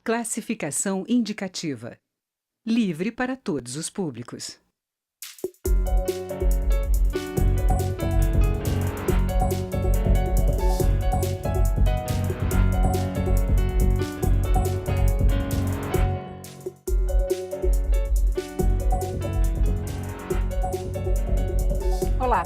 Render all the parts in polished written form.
Classificação indicativa. Livre para todos os públicos. Olá,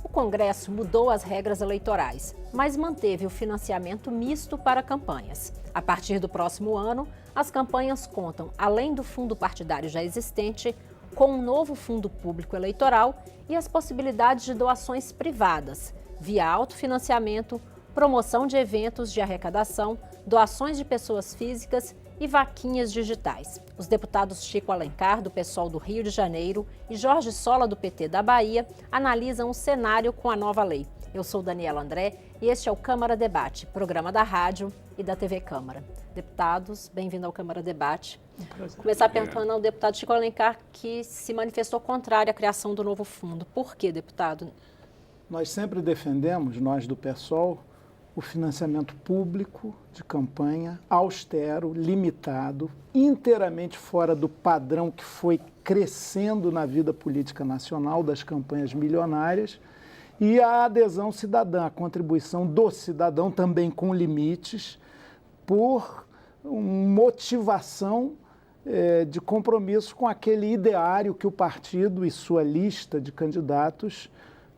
o Congresso mudou as regras eleitorais, mas manteve o financiamento misto para campanhas. A partir do próximo ano, as campanhas contam, além do fundo partidário já existente, com um novo fundo público eleitoral e as possibilidades de doações privadas, via autofinanciamento, promoção de eventos de arrecadação, doações de pessoas físicas e vaquinhas digitais. Os deputados Chico Alencar, do PSOL do Rio de Janeiro, e Jorge Sola, do PT da Bahia, analisam o cenário com a nova lei. Eu sou Daniela André e este é o Câmara Debate, programa da rádio e da TV Câmara. Deputados, bem-vindo ao Câmara Debate. Começar perguntando ao deputado Chico Alencar, que se manifestou contrário à criação do novo fundo. Por quê, deputado? Nós sempre defendemos, nós do PSOL, o financiamento público de campanha, austero, limitado, inteiramente fora do padrão que foi crescendo na vida política nacional das campanhas milionárias, e a adesão cidadã, a contribuição do cidadão também com limites, por motivação de compromisso com aquele ideário que o partido e sua lista de candidatos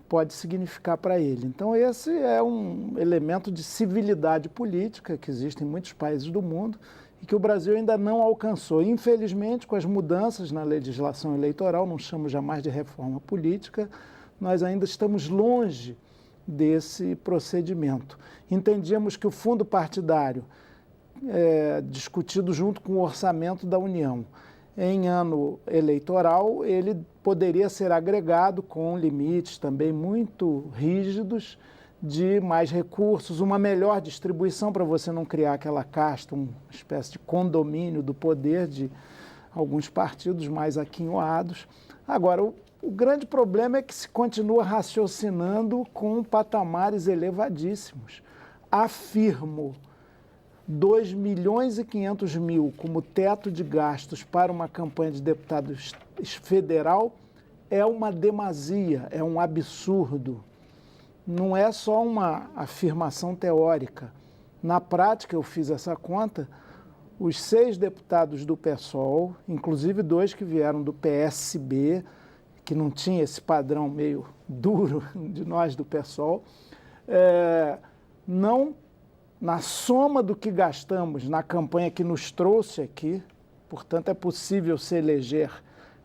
pode significar para ele. Então, esse é um elemento de civilidade política que existe em muitos países do mundo e que o Brasil ainda não alcançou. Infelizmente, com as mudanças na legislação eleitoral, não chamo jamais de reforma política, nós ainda estamos longe desse procedimento. Entendíamos que o fundo partidário, discutido junto com o orçamento da União, em ano eleitoral, ele poderia ser agregado com limites também muito rígidos de mais recursos, uma melhor distribuição para você não criar aquela casta, uma espécie de condomínio do poder de alguns partidos mais aquinhoados. Agora, o grande problema é que se continua raciocinando com patamares elevadíssimos. Afirmo, 2.500.000 como teto de gastos para uma campanha de deputado federal é uma demasia, é um absurdo. Não é só uma afirmação teórica. Na prática, eu fiz essa conta, os 6 deputados do PSOL, inclusive 2 que vieram do PSB, que não tinha esse padrão meio duro de nós do PSOL, não, na soma do que gastamos na campanha que nos trouxe aqui, portanto é possível se eleger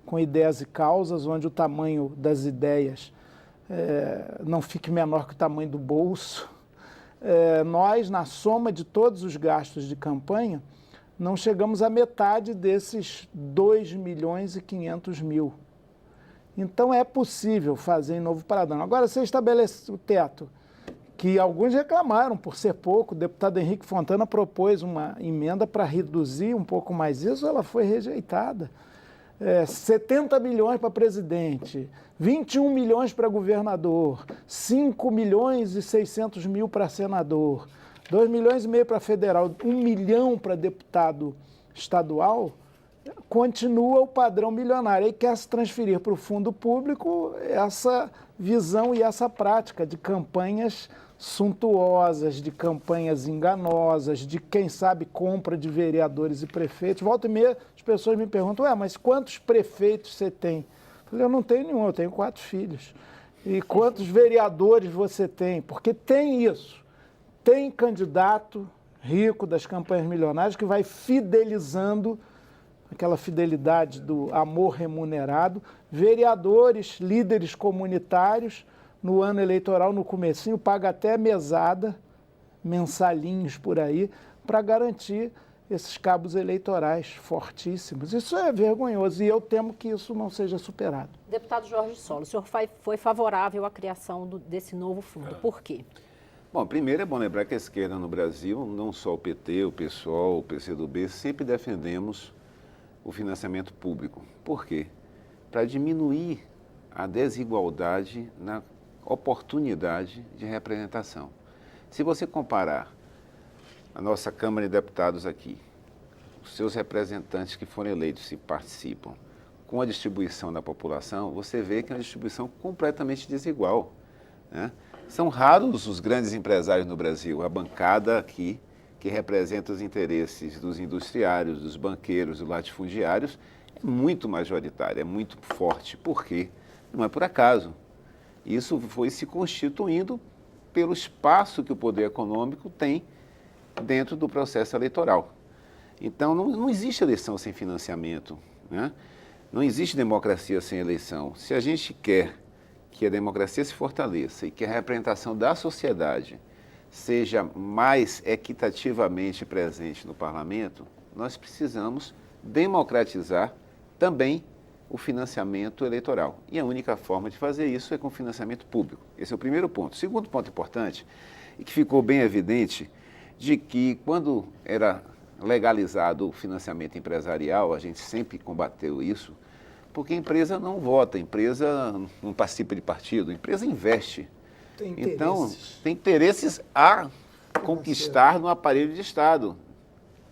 com ideias e causas, onde o tamanho das ideias não fique menor que o tamanho do bolso. Nós, na soma de todos os gastos de campanha, não chegamos à metade desses 2.500.000. Então é possível fazer em Novo Paradão. Agora, você estabelece o teto, que alguns reclamaram por ser pouco. O deputado Henrique Fontana propôs uma emenda para reduzir um pouco mais isso, ela foi rejeitada. 70 milhões para presidente, 21 milhões para governador, 5 milhões e 600 mil para senador, 2 milhões e meio para federal, 1 milhão para deputado estadual, continua o padrão milionário. Aí quer se transferir para o fundo público essa visão e essa prática de campanhas suntuosas, de campanhas enganosas, de, quem sabe, compra de vereadores e prefeitos. Volta e meia, as pessoas me perguntam, mas quantos prefeitos você tem? Eu falei, eu não tenho nenhum, eu tenho 4 filhos. E quantos vereadores você tem? Porque tem isso. Tem candidato rico das campanhas milionárias que vai fidelizando, aquela fidelidade do amor remunerado, vereadores, líderes comunitários, no ano eleitoral, no comecinho, paga até mesada, mensalinhos por aí, para garantir esses cabos eleitorais fortíssimos. Isso é vergonhoso e eu temo que isso não seja superado. Deputado Jorge Sola, o senhor foi favorável à criação desse novo fundo. Por quê? Bom, primeiro é bom lembrar que a esquerda no Brasil, não só o PT, o PSOL, o PCdoB, sempre defendemos o financiamento público. Por quê? Para diminuir a desigualdade na oportunidade de representação. Se você comparar a nossa Câmara de Deputados aqui, seus representantes que foram eleitos se participam com a distribuição da população, você vê que é uma distribuição completamente desigual, né? São raros os grandes empresários no Brasil, a bancada aqui que representa os interesses dos industriários, dos banqueiros, dos latifundiários, é muito majoritária, é muito forte. Por quê? Não é por acaso. Isso foi se constituindo pelo espaço que o poder econômico tem dentro do processo eleitoral. Então, não existe eleição sem financiamento, né? Não existe democracia sem eleição. Se a gente quer que a democracia se fortaleça e que a representação da sociedade seja mais equitativamente presente no parlamento, nós precisamos democratizar também o financiamento eleitoral. E a única forma de fazer isso é com financiamento público. Esse é o primeiro ponto. O segundo ponto importante, e que ficou bem evidente, de que quando era legalizado o financiamento empresarial, a gente sempre combateu isso, porque a empresa não vota, a empresa não participa de partido, a empresa investe. Então, tem interesses a conquistar no aparelho de Estado,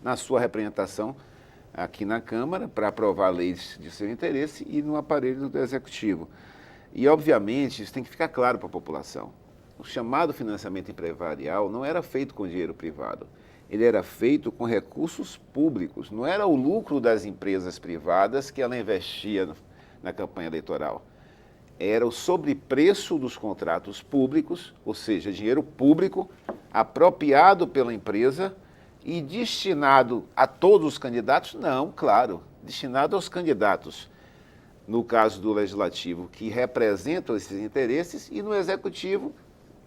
na sua representação aqui na Câmara, para aprovar leis de seu interesse e no aparelho do Executivo. E, obviamente, isso tem que ficar claro para a população. O chamado financiamento empresarial não era feito com dinheiro privado, ele era feito com recursos públicos, não era o lucro das empresas privadas que ela investia na campanha eleitoral. Era o sobrepreço dos contratos públicos, ou seja, dinheiro público apropriado pela empresa e destinado a todos os candidatos? Não, claro, destinado aos candidatos, no caso do Legislativo, que representam esses interesses, e no Executivo,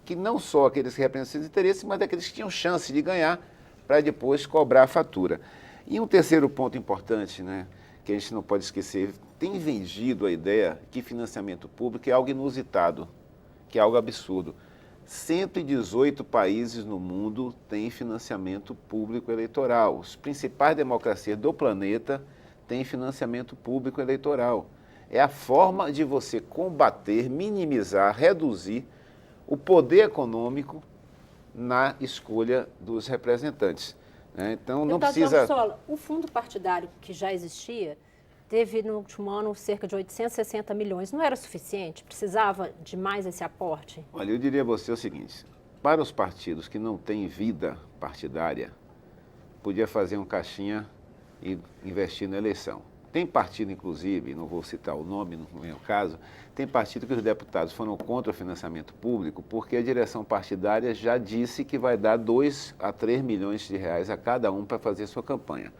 que não só aqueles que representam esses interesses, mas daqueles que tinham chance de ganhar para depois cobrar a fatura. E um terceiro ponto importante, né, que a gente não pode esquecer, tem vendido a ideia que financiamento público é algo inusitado, que é algo absurdo. 118 países no mundo têm financiamento público eleitoral. As principais democracias do planeta têm financiamento público eleitoral. É a forma de você combater, minimizar, reduzir o poder econômico na escolha dos representantes, né? Então, não precisa... Sola, o fundo partidário que já existia teve no último ano cerca de 860 milhões. Não era suficiente? Precisava de mais esse aporte? Olha, eu diria a você o seguinte, para os partidos que não têm vida partidária, podia fazer um caixinha e investir na eleição. Tem partido, inclusive, não vou citar o nome, não é o caso, tem partido que os deputados foram contra o financiamento público porque a direção partidária já disse que vai dar 2 a 3 milhões de reais a cada um para fazer sua campanha.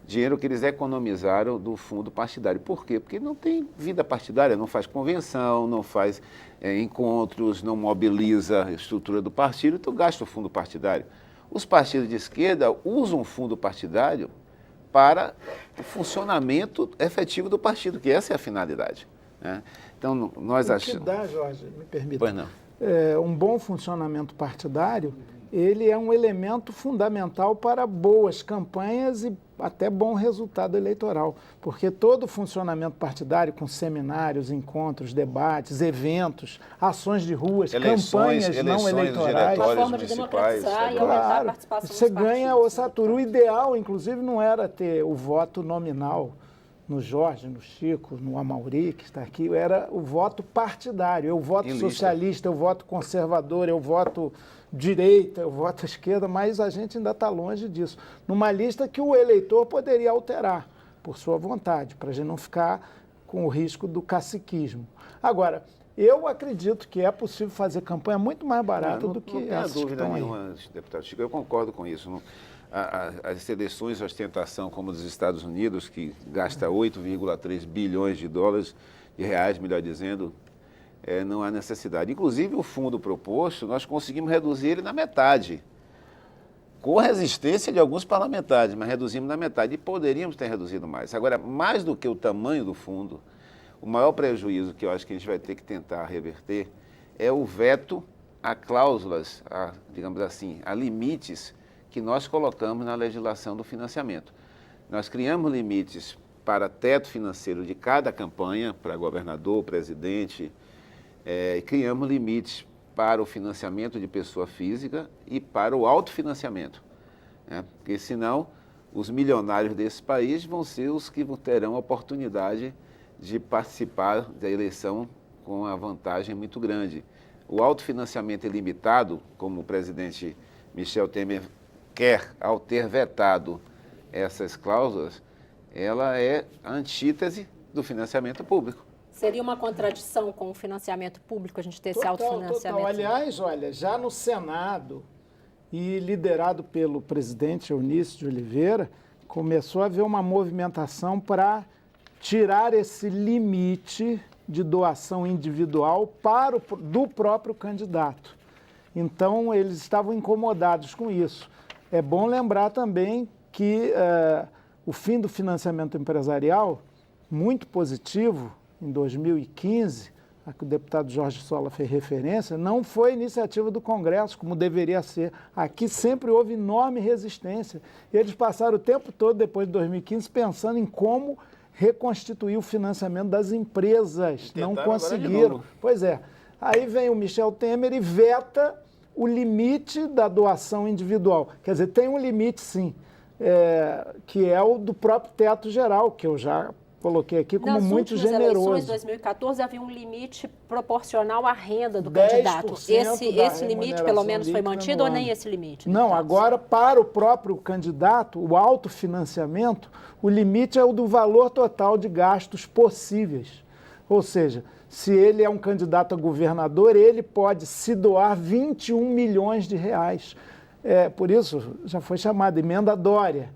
Dinheiro que eles economizaram do fundo partidário. Por quê? Porque não tem vida partidária, não faz convenção, não faz encontros, não mobiliza a estrutura do partido, então gasta o fundo partidário. Os partidos de esquerda usam o fundo partidário para o funcionamento efetivo do partido, que essa é a finalidade, né? Então, nós achamos... O que dá, Jorge, me permita, Pois não. Um bom funcionamento partidário, ele é um elemento fundamental para boas campanhas e até bom resultado eleitoral, porque todo funcionamento partidário, com seminários, encontros, debates, eventos, ações de ruas, campanhas não eleitorais, uma forma de democratizar e aumentar a participação você dos ganha partidos, o satura. O ideal, inclusive, não era ter o voto nominal no Jorge, no Chico, no Amauri, que está aqui, era o voto partidário. Eu voto socialista, eu voto conservador, eu voto direita, eu voto esquerda, mas a gente ainda está longe disso. Numa lista que o eleitor poderia alterar, por sua vontade, para a gente não ficar com o risco do caciquismo. Agora, eu acredito que é possível fazer campanha muito mais barata do que essas que estão aí. Não tenho dúvida nenhuma, deputado Chico, eu concordo com isso. As eleições de ostentação como dos Estados Unidos, que gasta 8,3 bilhões de dólares, de reais, melhor dizendo, não há necessidade. Inclusive, o fundo proposto, nós conseguimos reduzir ele na metade, com resistência de alguns parlamentares, mas reduzimos na metade e poderíamos ter reduzido mais. Agora, mais do que o tamanho do fundo, o maior prejuízo que eu acho que a gente vai ter que tentar reverter é o veto a cláusulas, digamos assim, a limites que nós colocamos na legislação do financiamento. Nós criamos limites para teto financeiro de cada campanha, para governador, presidente, e criamos limites para o financiamento de pessoa física e para o autofinanciamento, né? Porque senão os milionários desse país vão ser os que terão a oportunidade de participar da eleição com uma vantagem muito grande. O autofinanciamento ilimitado, como o presidente Michel Temer quer, ao ter vetado essas cláusulas, ela é a antítese do financiamento público. Seria uma contradição com o financiamento público, a gente ter esse autofinanciamento? Total. Aliás, olha, já no Senado, e liderado pelo presidente Eunício de Oliveira, começou a haver uma movimentação para tirar esse limite de doação individual do próprio candidato. Então, eles estavam incomodados com isso. É bom lembrar também que o fim do financiamento empresarial, muito positivo, em 2015, a que o deputado Jorge Sola fez referência, não foi iniciativa do Congresso, como deveria ser. Aqui sempre houve enorme resistência. E eles passaram o tempo todo, depois de 2015, pensando em como reconstituir o financiamento das empresas. Não conseguiram. Pois é. Aí vem o Michel Temer e veta o limite da doação individual. Quer dizer, tem um limite, sim, que é o do próprio teto geral, que eu já coloquei aqui como muito generoso. Nas últimas eleições de 2014 havia um limite proporcional à renda do candidato. Esse limite, pelo menos, foi mantido ou nem esse limite? Não, agora, para o próprio candidato, o autofinanciamento, o limite é o do valor total de gastos possíveis. Ou seja, se ele é um candidato a governador, ele pode se doar 21 milhões de reais. Por isso, já foi chamada emenda Dória,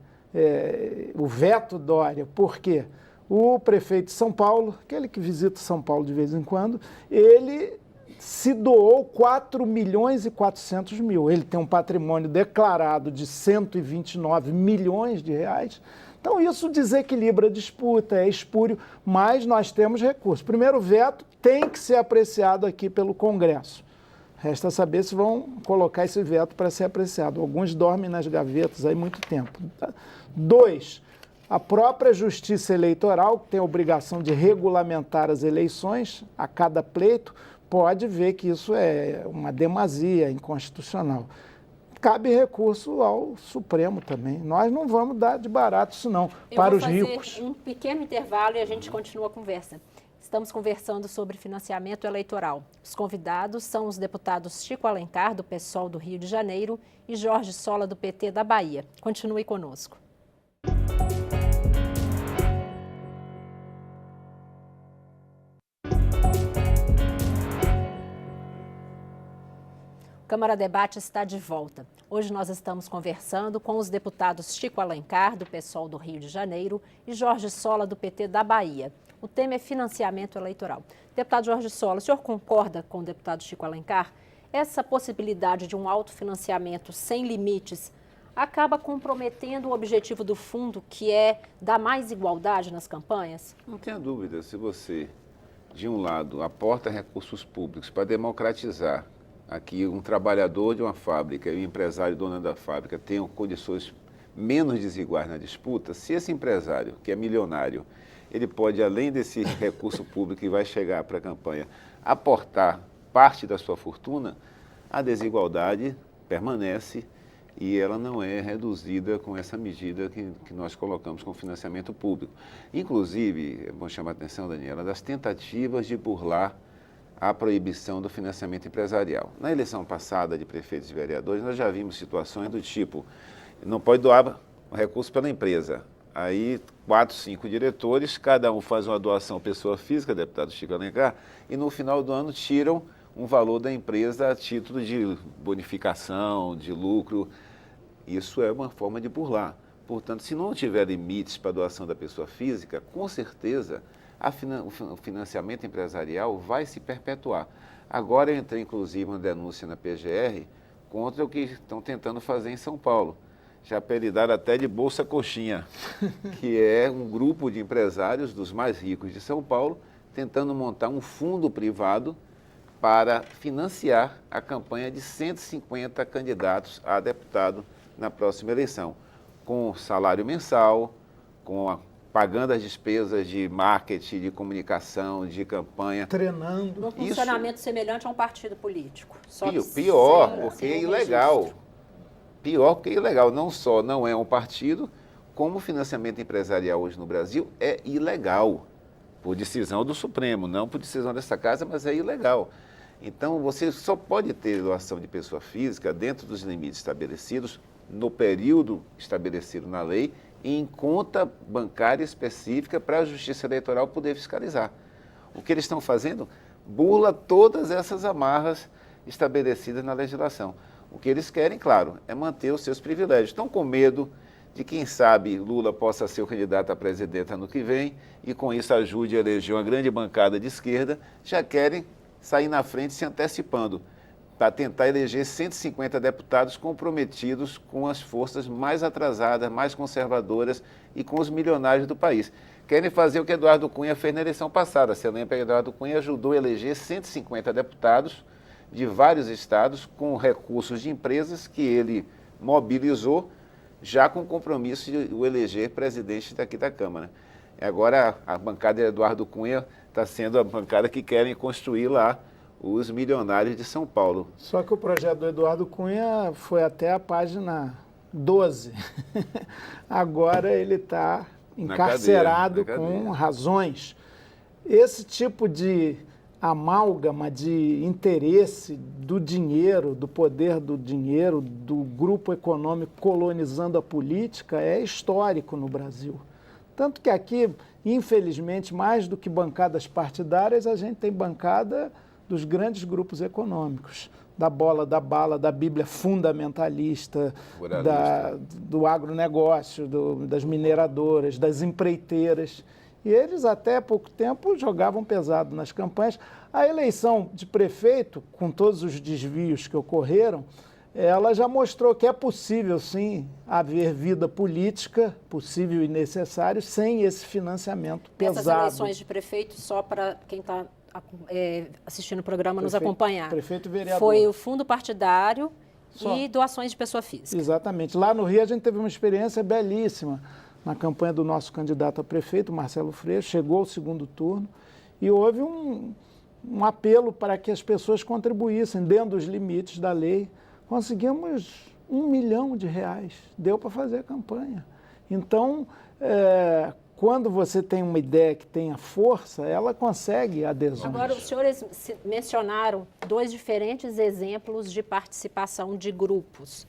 o veto Dória. Por quê? O prefeito de São Paulo, aquele que visita São Paulo de vez em quando, ele se doou 4 milhões e 400 mil. Ele tem um patrimônio declarado de 129 milhões de reais. Então, isso desequilibra a disputa, é espúrio, mas nós temos recursos. Primeiro, o veto tem que ser apreciado aqui pelo Congresso. Resta saber se vão colocar esse veto para ser apreciado. Alguns dormem nas gavetas há muito tempo. 2, a própria Justiça Eleitoral, que tem a obrigação de regulamentar as eleições a cada pleito, pode ver que isso é uma demasia inconstitucional. Cabe recurso ao Supremo também. Nós não vamos dar de barato isso não, para os ricos. Eu vou fazer um pequeno intervalo e a gente continua a conversa. Estamos conversando sobre financiamento eleitoral. Os convidados são os deputados Chico Alencar, do PSOL do Rio de Janeiro, e Jorge Sola, do PT da Bahia. Continue conosco. Câmara Debate está de volta. Hoje nós estamos conversando com os deputados Chico Alencar, do PSOL do Rio de Janeiro, e Jorge Sola, do PT da Bahia. O tema é financiamento eleitoral. Deputado Jorge Sola, o senhor concorda com o deputado Chico Alencar? Essa possibilidade de um autofinanciamento sem limites acaba comprometendo o objetivo do fundo, que é dar mais igualdade nas campanhas? Não tenha dúvida, se você, de um lado, aporta recursos públicos para democratizar aqui um trabalhador de uma fábrica e um empresário dono da fábrica tenham condições menos desiguais na disputa, se esse empresário, que é milionário, ele pode, além desse recurso público que vai chegar para a campanha, aportar parte da sua fortuna, a desigualdade permanece e ela não é reduzida com essa medida que nós colocamos com financiamento público. Inclusive, é bom chamar a atenção, Daniela, das tentativas de burlar a proibição do financiamento empresarial. Na eleição passada de prefeitos e vereadores, nós já vimos situações do tipo, não pode doar o recurso pela empresa. Aí, 4, 5 diretores, cada um faz uma doação pessoa física, deputado Chico Alencar, e no final do ano tiram um valor da empresa a título de bonificação, de lucro. Isso é uma forma de burlar. Portanto, se não tiver limites para a doação da pessoa física, com certeza o financiamento empresarial vai se perpetuar. Agora eu entrei, inclusive, uma denúncia na PGR contra o que estão tentando fazer em São Paulo. Já apelidaram até de Bolsa Coxinha, que é um grupo de empresários dos mais ricos de São Paulo tentando montar um fundo privado para financiar a campanha de 150 candidatos a deputado na próxima eleição, com salário mensal, pagando as despesas de marketing, de comunicação, de campanha. Treinando. Um funcionamento semelhante a um partido político. Pior, porque é ilegal. Pior porque é ilegal. Não só não é um partido, como o financiamento empresarial hoje no Brasil é ilegal, por decisão do Supremo, não por decisão dessa casa, mas é ilegal. Então, você só pode ter doação de pessoa física dentro dos limites estabelecidos, no período estabelecido na lei, e em conta bancária específica para a Justiça Eleitoral poder fiscalizar. O que eles estão fazendo burla todas essas amarras estabelecidas na legislação. O que eles querem, claro, é manter os seus privilégios. Estão com medo de, quem sabe, Lula possa ser o candidato a presidente ano que vem e com isso ajude a eleger uma grande bancada de esquerda, já querem sair na frente se antecipando para tentar eleger 150 deputados comprometidos com as forças mais atrasadas, mais conservadoras e com os milionários do país. Querem fazer o que Eduardo Cunha fez na eleição passada. Você lembra que Eduardo Cunha ajudou a eleger 150 deputados de vários estados com recursos de empresas que ele mobilizou, já com o compromisso de o eleger presidente daqui da Câmara. Agora a bancada de Eduardo Cunha está sendo a bancada que querem construir lá os milionários de São Paulo. Só que o projeto do Eduardo Cunha foi até a página 12. Agora ele está encarcerado com razões. Esse tipo de amálgama de interesse do dinheiro, do poder do dinheiro, do grupo econômico colonizando a política é histórico no Brasil. Tanto que aqui, infelizmente, mais do que bancadas partidárias, a gente tem bancada dos grandes grupos econômicos, da bola, da bala, da Bíblia fundamentalista, do agronegócio, das mineradoras, das empreiteiras. E eles, até há pouco tempo, jogavam pesado nas campanhas. A eleição de prefeito, com todos os desvios que ocorreram, ela já mostrou que é possível, sim, haver vida política, possível e necessário, sem esse financiamento pesado. Essas eleições de prefeito, só para quem está assistindo o programa nos acompanhar. Prefeito e vereador. Foi o fundo partidário e doações de pessoa física. Exatamente. Lá no Rio a gente teve uma experiência belíssima na campanha do nosso candidato a prefeito, Marcelo Freixo, chegou ao segundo turno e houve um apelo para que as pessoas contribuíssem dentro dos limites da lei. Conseguimos R$1 milhão, deu para fazer a campanha. Então, quando você tem uma ideia que tenha força, ela consegue adesões. Agora, os senhores mencionaram dois diferentes exemplos de participação de grupos,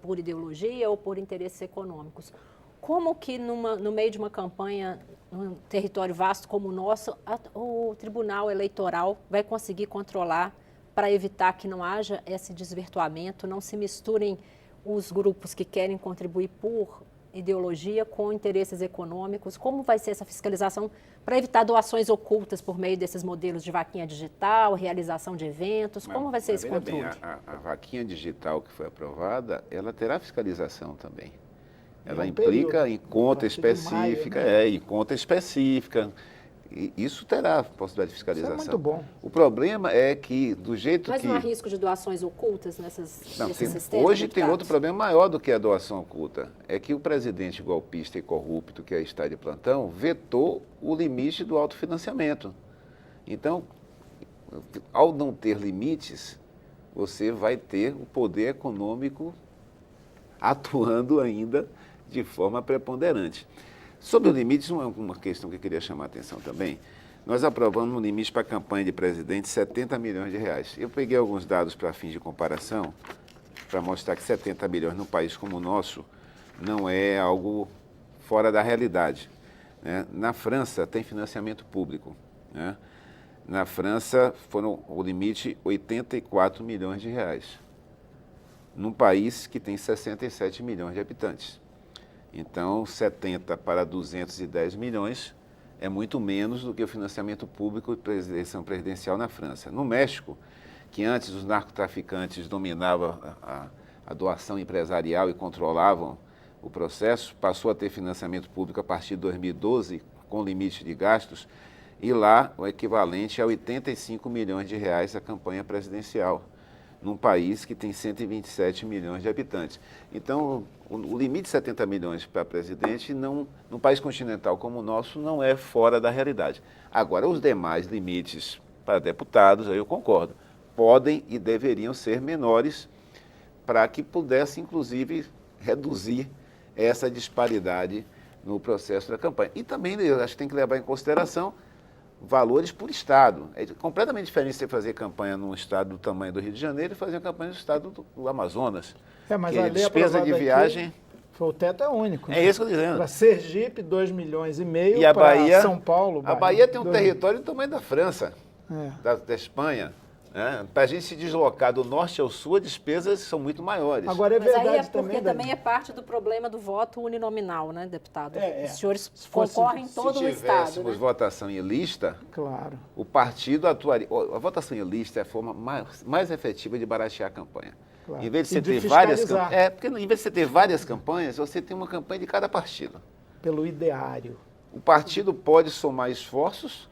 por ideologia ou por interesses econômicos. Como que no meio de uma campanha, num território vasto como o nosso, o Tribunal Eleitoral vai conseguir controlar para evitar que não haja esse desvirtuamento, não se misturem os grupos que querem contribuir por ideologia com interesses econômicos? Como vai ser essa fiscalização para evitar doações ocultas por meio desses modelos de vaquinha digital, realização de eventos? Como vai ser esse controle? Bem, a vaquinha digital que foi aprovada, ela terá fiscalização também. Ela implica em conta específica, em conta específica. E isso terá possibilidade de fiscalização. Isso é muito bom. O problema é que, do jeito Mas que... não há risco de doações ocultas nesses sistemas? Hoje tem outro problema maior do que a doação oculta. É que o presidente golpista e corrupto, que está de plantão, vetou o limite do autofinanciamento. Então, ao não ter limites, você vai ter o poder econômico atuando ainda de forma preponderante. Sobre os limites, uma questão que eu queria chamar a atenção também, nós aprovamos um limite para a campanha de presidente de R$70 milhões. Eu peguei alguns dados para fins de comparação, para mostrar que 70 milhões num país como o nosso não é algo fora da realidade, né? Na França tem financiamento público, né? Na França foram o limite R$84 milhões, num país que tem 67 milhões de habitantes. Então, 70 para 210 milhões é muito menos do que o financiamento público de eleição presidencial na França. No México, que antes os narcotraficantes dominavam a doação empresarial e controlavam o processo, passou a ter financiamento público a partir de 2012, com limite de gastos, e lá o equivalente a R$85 milhões a campanha presidencial, num país que tem 127 milhões de habitantes. Então, o limite de 70 milhões para presidente, num país continental como o nosso, não é fora da realidade. Agora, os demais limites para deputados, aí eu concordo, podem e deveriam ser menores para que pudesse, inclusive, reduzir essa disparidade no processo da campanha. E também, eu acho que tem que levar em consideração valores por estado. É completamente diferente você fazer campanha num estado do tamanho do Rio de Janeiro e fazer uma campanha no estado do Amazonas. Mas que a a lei despesa de aprovada viagem... aqui, o teto é único. É isso que eu estou dizendo. Para Sergipe, 2,5 milhões. E a para Bahia, São Paulo... a Bahia tem um território do tamanho da França, da Espanha. Né? Para a gente se deslocar do norte ao sul, as despesas são muito maiores. Agora, é Mas verdade aí é porque também Dani. é parte do problema do voto uninominal, né, deputado? É. Os senhores fosse- concorrem em todo o Se estado, tivéssemos né? votação em lista, Claro. o partido atuaria... A votação em lista é a forma mais efetiva de baratear a campanha. Claro. Em vez de E você de ter várias fiscalizar. campanhas... porque em vez de você ter várias campanhas, você tem uma campanha de cada partido. Pelo ideário. O partido pode somar esforços,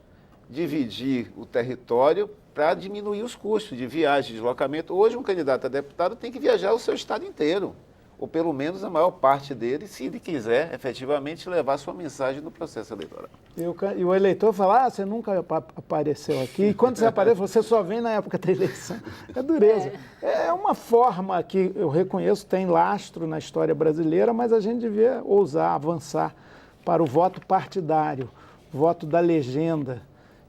dividir o território para diminuir os custos de viagem, de deslocamento. Hoje, um candidato a deputado tem que viajar o seu estado inteiro, ou pelo menos a maior parte dele, se ele quiser efetivamente levar sua mensagem no processo eleitoral. E o eleitor fala, você nunca apareceu aqui. E quando você aparece, você só vem na época da eleição. É dureza. É uma forma que eu reconheço, tem lastro na história brasileira, mas a gente devia ousar avançar para o voto partidário, voto da legenda.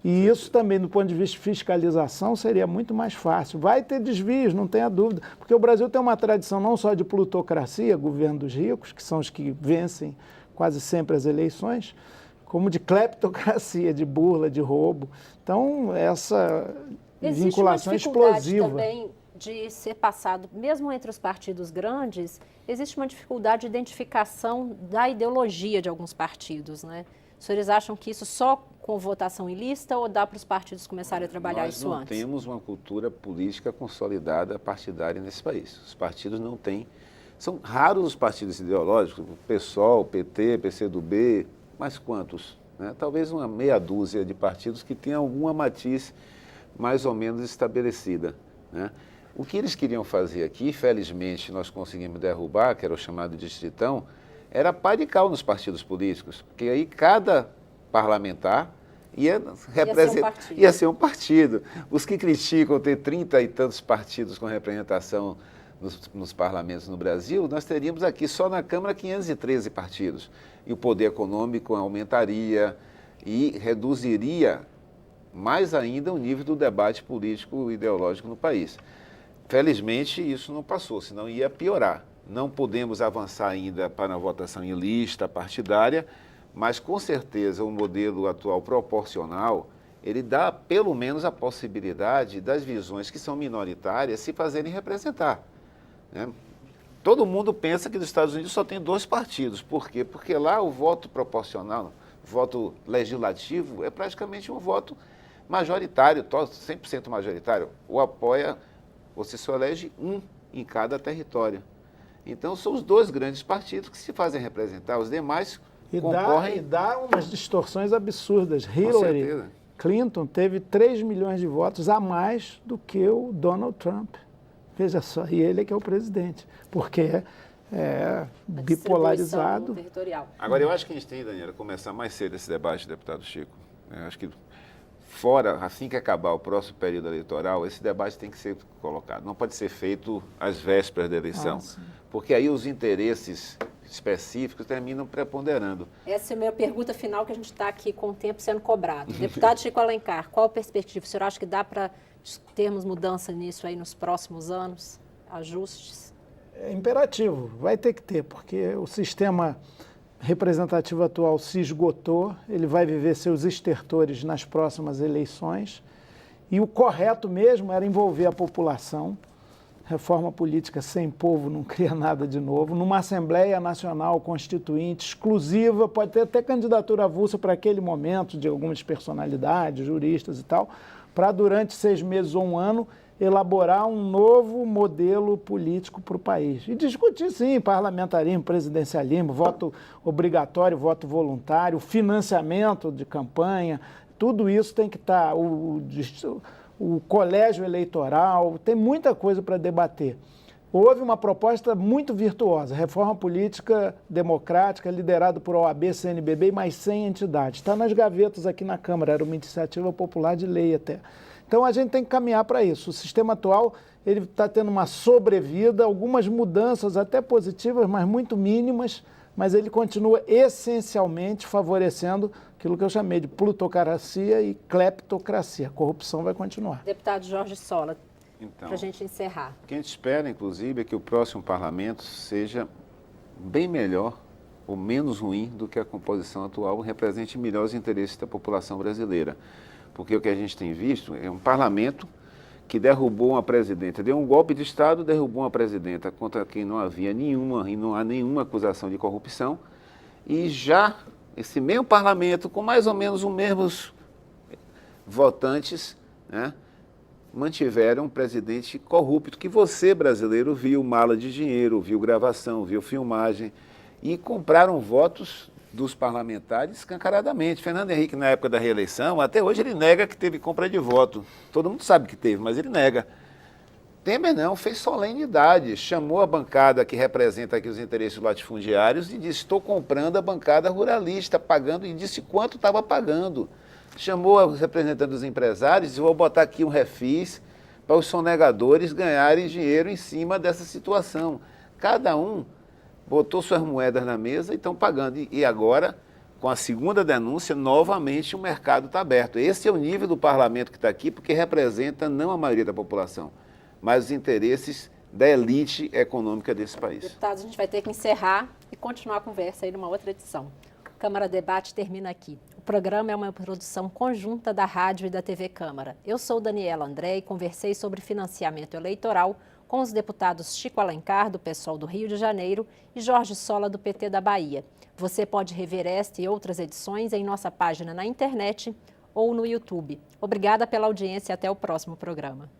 E isso também, do ponto de vista de fiscalização, seria muito mais fácil. Vai ter desvios, não tenha dúvida, porque o Brasil tem uma tradição não só de plutocracia, governo dos ricos, que são os que vencem quase sempre as eleições, como de cleptocracia, de burla, de roubo. Então, essa vinculação explosiva. Também de ser passado, mesmo entre os partidos grandes, existe uma dificuldade de identificação da ideologia de alguns partidos, né? Os senhores acham que isso só com votação em lista ou dá para os partidos começarem a trabalhar isso antes? Nós não temos uma cultura política consolidada partidária nesse país. Os partidos não têm. São raros os partidos ideológicos, o PSOL, o PT, PCdoB, mas quantos? Né? Talvez uma meia dúzia de partidos que tenham alguma matiz mais ou menos estabelecida. Né? O que eles queriam fazer aqui, felizmente nós conseguimos derrubar, que era o chamado distritão, era pá de cal nos partidos políticos, porque aí cada parlamentar ia ser um partido. Os que criticam ter 30 e tantos partidos com representação nos parlamentos no Brasil, nós teríamos aqui só na Câmara 513 partidos. E o poder econômico aumentaria e reduziria mais ainda o nível do debate político e ideológico no país. Felizmente isso não passou, senão ia piorar. Não podemos avançar ainda para a votação em lista partidária, mas com certeza o modelo atual proporcional, ele dá pelo menos a possibilidade das visões que são minoritárias se fazerem representar. Né? Todo mundo pensa que nos Estados Unidos só tem 2 partidos. Por quê? Porque lá o voto proporcional, voto legislativo, é praticamente um voto majoritário, 100% majoritário. Ou apoia, você só elege um em cada território. Então, são os 2 grandes partidos que se fazem representar. Os demais concorrem... E dá umas distorções absurdas. Hillary Clinton teve 3 milhões de votos a mais do que o Donald Trump. Veja só, e ele é que é o presidente, porque é bipolarizado. Territorial. Agora, eu acho que a gente tem, Daniela, começar mais cedo esse debate, deputado Chico. Eu acho que fora, assim que acabar o próximo período eleitoral, esse debate tem que ser colocado. Não pode ser feito às vésperas da eleição, porque aí os interesses específicos terminam preponderando. Essa é a minha pergunta final, que a gente está aqui com o tempo sendo cobrado. Deputado Chico Alencar, qual a perspectiva? O senhor acha que dá para termos mudança nisso aí nos próximos anos? Ajustes? É imperativo, vai ter que ter, porque o sistema representativo atual se esgotou, ele vai viver seus estertores nas próximas eleições, e o correto mesmo era envolver a população. Reforma política sem povo não cria nada de novo. Numa Assembleia Nacional Constituinte exclusiva, pode ter até candidatura avulsa para aquele momento, de algumas personalidades, juristas e tal, para durante 6 meses ou 1 ano elaborar um novo modelo político para o país. E discutir, sim, parlamentarismo, presidencialismo, voto obrigatório, voto voluntário, financiamento de campanha, tudo isso tem que estar, o colégio eleitoral, tem muita coisa para debater. Houve uma proposta muito virtuosa, reforma política democrática, liderada por OAB, CNBB e mais 100 entidades. Está nas gavetas aqui na Câmara, era uma iniciativa popular de lei até. Então, a gente tem que caminhar para isso. O sistema atual ele está tendo uma sobrevida, algumas mudanças até positivas, mas muito mínimas, mas ele continua essencialmente favorecendo aquilo que eu chamei de plutocracia e cleptocracia. A corrupção vai continuar. Deputado Jorge Sola, Então, para a gente encerrar. o que a gente espera, inclusive, é que o próximo parlamento seja bem melhor ou menos ruim do que a composição atual, represente melhor os interesses da população brasileira. Porque o que a gente tem visto é um parlamento que derrubou uma presidenta, deu um golpe de Estado, derrubou uma presidenta contra quem não havia nenhuma e não há nenhuma acusação de corrupção, e já esse mesmo parlamento, com mais ou menos os mesmos votantes, né, mantiveram um presidente corrupto, que você, brasileiro, viu mala de dinheiro, viu gravação, viu filmagem, e compraram votos dos parlamentares escancaradamente. Fernando Henrique, na época da reeleição, até hoje ele nega que teve compra de voto. Todo mundo sabe que teve, mas ele nega. Temer não, fez solenidade, chamou a bancada que representa aqui os interesses latifundiários e disse: estou comprando a bancada ruralista, pagando, e disse quanto estava pagando. Chamou os representantes dos empresários e disse: vou botar aqui um refis para os sonegadores ganharem dinheiro em cima dessa situação. Cada um botou suas moedas na mesa e estão pagando. E agora, com a segunda denúncia, novamente o mercado está aberto. Esse é o nível do parlamento que está aqui, porque representa não a maioria da população, mas os interesses da elite econômica desse país. Deputados, a gente vai ter que encerrar e continuar a conversa aí numa outra edição. O Câmara Debate termina aqui. O programa é uma produção conjunta da Rádio e da TV Câmara. Eu sou Daniela André e conversei sobre financiamento eleitoral com os deputados Chico Alencar, do PSOL do Rio de Janeiro, e Jorge Sola, do PT da Bahia. Você pode rever esta e outras edições em nossa página na internet ou no YouTube. Obrigada pela audiência e até o próximo programa.